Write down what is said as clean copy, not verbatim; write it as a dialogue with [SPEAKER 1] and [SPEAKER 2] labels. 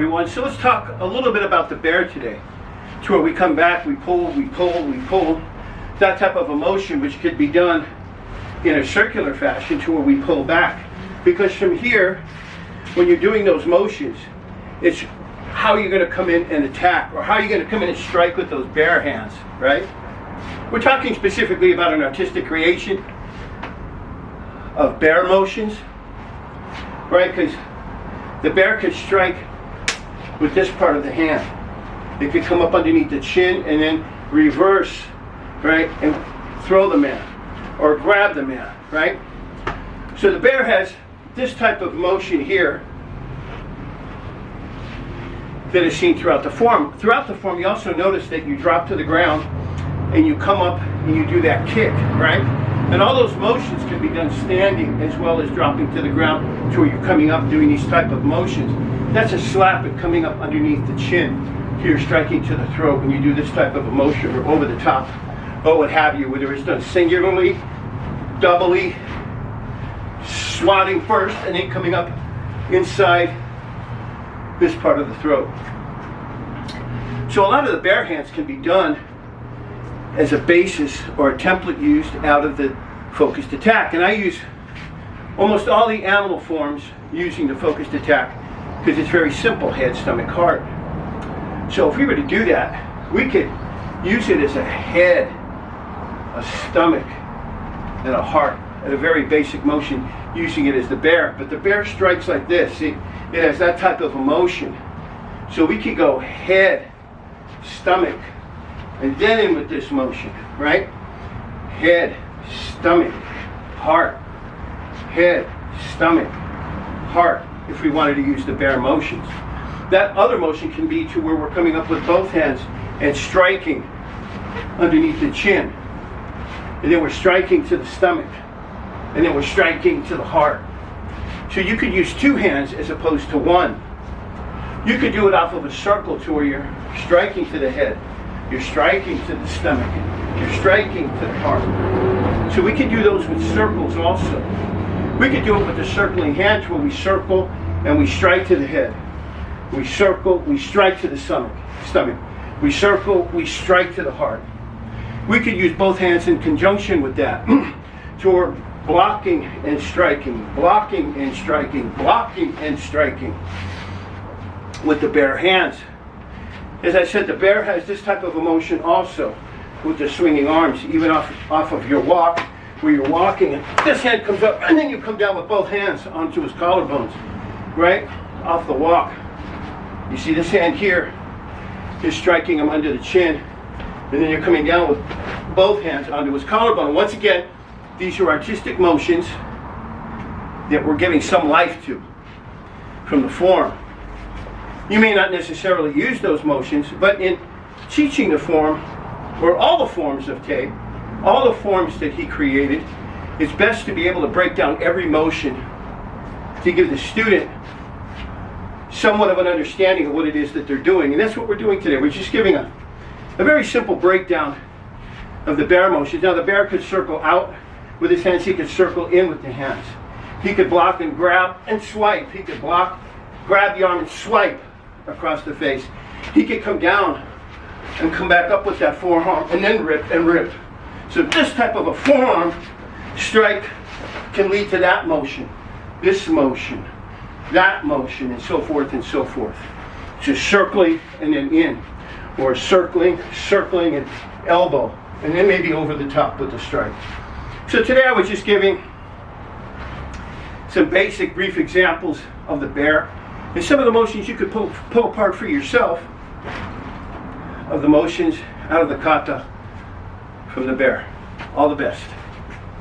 [SPEAKER 1] everyone. So let's talk a little bit about the bear today. To where we come back, we pull, we pull, we pull. That type of a motion which could be done in a circular fashion to where we pull back. Because from here, when you're doing those motions, it's how you're going to come in and attack, or how you're going to come in and strike with those bare hands, right? We're talking specifically about an artistic creation of bear motions, right? Because the bear could strike with this part of the hand. It could come up underneath the chin and then reverse, right, and throw the man or grab the man, right? So the bear has this type of motion here that is seen throughout the form. Throughout the form, you also notice that you drop to the ground and you come up and you do that kick, right? And all those motions can be done standing as well as dropping to the ground to where you're coming up doing these type of motions. That's a slap and coming up underneath the chin. Here striking to the throat when you do this type of a motion, or over the top, or what have you, whether it's done singularly, doubly, swatting first and then coming up inside this part of the throat. So a lot of the bear hands can be done as a basis or a template used out of the focused attack. And I use almost all the animal forms using the focused attack because it's very simple: head, stomach, heart. So if we were to do that, we could use it as a head, a stomach, and a heart at a very basic motion, using it as the bear. But the bear strikes like this. See, it has that type of emotion. So we could go head, stomach, and then in with this motion, right? Head, stomach, heart. Head, stomach, heart, if we wanted to use the bear motions. That other motion can be to where we're coming up with both hands and striking underneath the chin. And then we're striking to the stomach. And then we're striking to the heart. So you could use two hands as opposed to one. You could do it off of a circle to where you're striking to the head. You're striking to the stomach. You're striking to the heart. So we could do those with circles also. We could do it with the circling hand to where we circle and we strike to the head. We circle, we strike to the stomach. We circle, we strike to the heart. We could use both hands in conjunction with that. To blocking and striking, blocking and striking, blocking and striking with the bare hands. As I said, the bear has this type of emotion also with the swinging arms, even off of your walk, where you're walking and this hand comes up and then you come down with both hands onto his collarbones, right? Off the walk. You see this hand here is striking him under the chin, and then you're coming down with both hands onto his collarbone. Once again, these are artistic motions that we're giving some life to from the form. You may not necessarily use those motions, but in teaching the form, or all the forms of Te, all the forms that he created, it's best to be able to break down every motion to give the student somewhat of an understanding of what it is that they're doing. And that's what we're doing today. We're just giving a very simple breakdown of the bear motions. Now the bear could circle out with his hands. He could circle in with the hands. He could block and grab and swipe. He could block, grab the arm and swipe across the face. He could come down and come back up with that forearm and then rip and rip. So this type of a forearm strike can lead to that motion, this motion, that motion, and so forth and so forth. Just circling and then in, or circling, circling and elbow, and then maybe over the top with the strike. So today I was just giving some basic brief examples of the bear and some of the motions you could pull apart for yourself of the motions out of the kata from the bear. All the best.